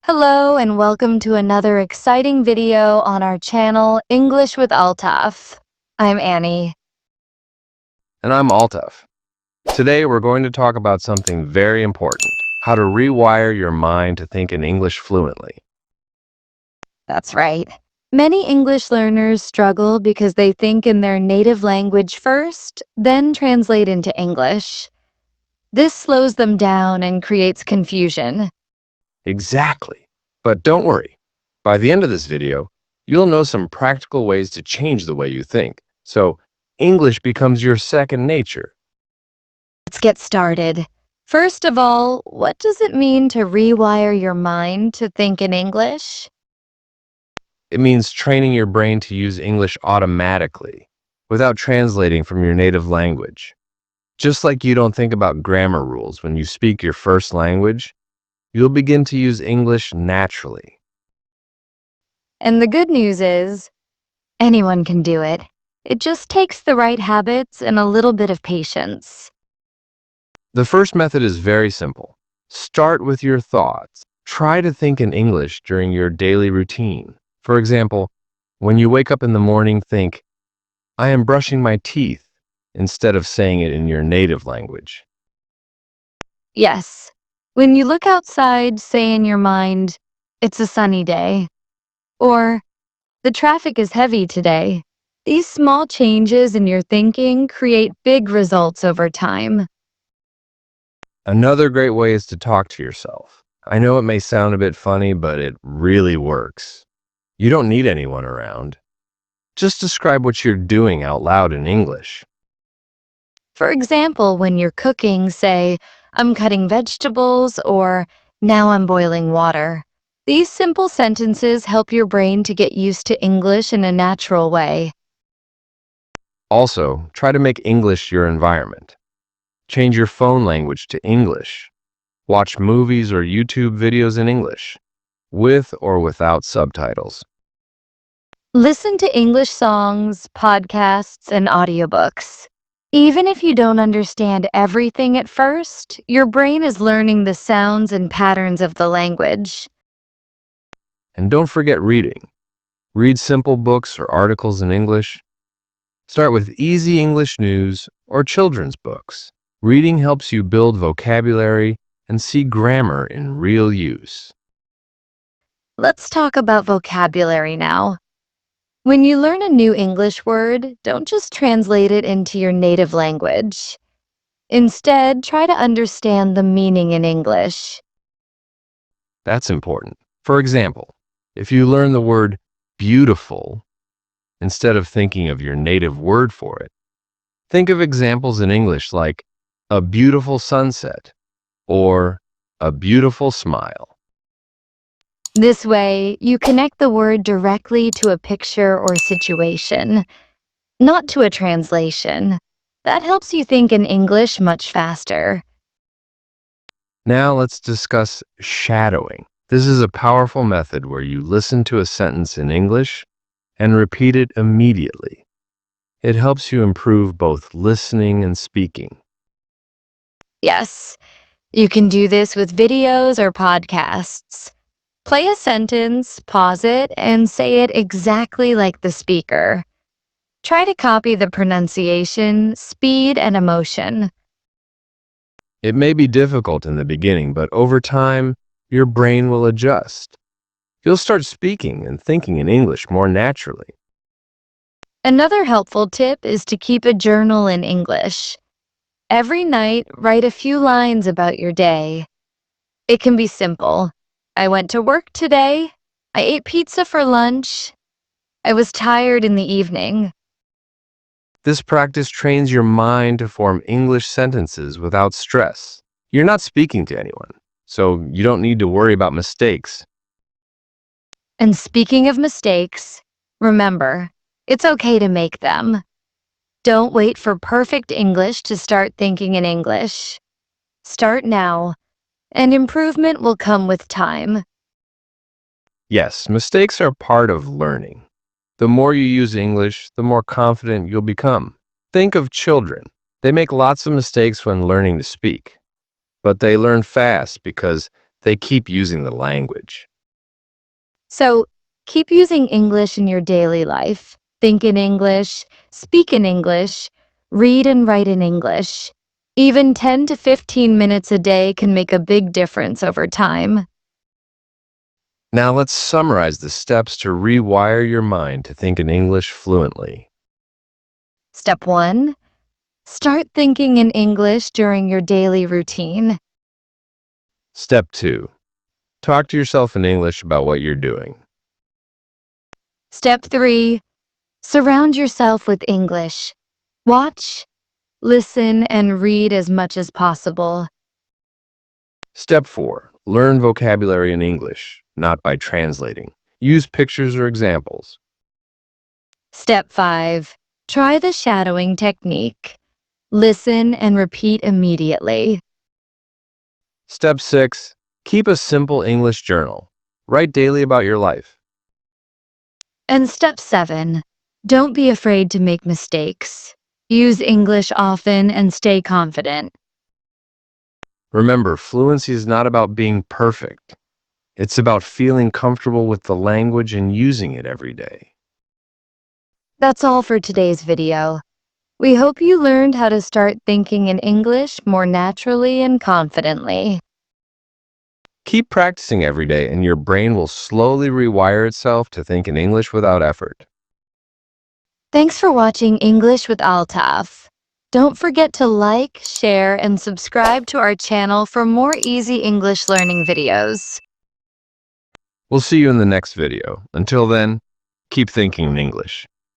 Hello and welcome to another exciting video on our channel, English with Altaf. I'm Annie. And I'm Altaf. Today we're going to talk about something very important, how to rewire your mind to think in English fluently. That's right. Many English learners struggle because they think in their native language first, then translate into English. This slows them down and creates confusion. Exactly. But don't worry. By the end of this video, you'll know some practical ways to change the way you think, so English becomes your second nature. Let's get started. First of all, what does it mean to rewire your mind to think in English? It means training your brain to use English automatically, without translating from your native language. Just like you don't think about grammar rules when you speak your first language, you'll begin to use English naturally. And the good news is, anyone can do it. It just takes the right habits and a little bit of patience. The first method is very simple. Start with your thoughts. Try to think in English during your daily routine. For example, when you wake up in the morning, think, I am brushing my teeth, instead of saying it in your native language. Yes, when you look outside, say in your mind, it's a sunny day, or the traffic is heavy today. These small changes in your thinking create big results over time. Another great way is to talk to yourself. I know it may sound a bit funny, but it really works. You don't need anyone around. Just describe what you're doing out loud in English. For example, when you're cooking, say, I'm cutting vegetables, or now I'm boiling water. These simple sentences help your brain to get used to English in a natural way. Also, try to make English your environment. Change your phone language to English. Watch movies or YouTube videos in English, with or without subtitles. Listen to English songs, podcasts, and audiobooks. Even if you don't understand everything at first, your brain is learning the sounds and patterns of the language. And don't forget reading. Read simple books or articles in English. Start with easy English news or children's books. Reading helps you build vocabulary and see grammar in real use. Let's talk about vocabulary now. When you learn a new English word, don't just translate it into your native language. Instead, try to understand the meaning in English. That's important. For example, if you learn the word beautiful, instead of thinking of your native word for it, think of examples in English like a beautiful sunset or a beautiful smile. This way, you connect the word directly to a picture or situation, not to a translation. That helps you think in English much faster. Now let's discuss shadowing. This is a powerful method where you listen to a sentence in English and repeat it immediately. It helps you improve both listening and speaking. Yes, you can do this with videos or podcasts. Play a sentence, pause it, and say it exactly like the speaker. Try to copy the pronunciation, speed, and emotion. It may be difficult in the beginning, but over time, your brain will adjust. You'll start speaking and thinking in English more naturally. Another helpful tip is to keep a journal in English. Every night, write a few lines about your day. It can be simple. I went to work today. I ate pizza for lunch. I was tired in the evening. This practice trains your mind to form English sentences without stress. You're not speaking to anyone, so you don't need to worry about mistakes. And speaking of mistakes, remember, it's okay to make them. Don't wait for perfect English to start thinking in English. Start now, and improvement will come with time. Yes, mistakes are part of learning. The more you use English, the more confident you'll become. Think of children. They make lots of mistakes when learning to speak, but they learn fast because they keep using the language. So keep using English in your daily life. Think in English, speak in English, read and write in English. Even 10 to 15 minutes a day can make a big difference over time. Now let's summarize the steps to rewire your mind to think in English fluently. Step 1. Start thinking in English during your daily routine. Step 2. Talk to yourself in English about what you're doing. Step 3. Surround yourself with English. Watch, listen, and read as much as possible. Step 4. Learn vocabulary in English, not by translating. Use pictures or examples. Step 5. Try the shadowing technique. Listen and repeat immediately. Step 6. Keep a simple English journal. Write daily about your life. And step 7. Don't be afraid to make mistakes. Use English often and stay confident. Remember, fluency is not about being perfect. It's about feeling comfortable with the language and using it every day. That's all for today's video. We hope you learned how to start thinking in English more naturally and confidently. Keep practicing every day and your brain will slowly rewire itself to think in English without effort. Thanks for watching English with Altaf. Don't forget to like, share, and subscribe to our channel for more easy English learning videos. We'll see you in the next video. Until then, keep thinking in English.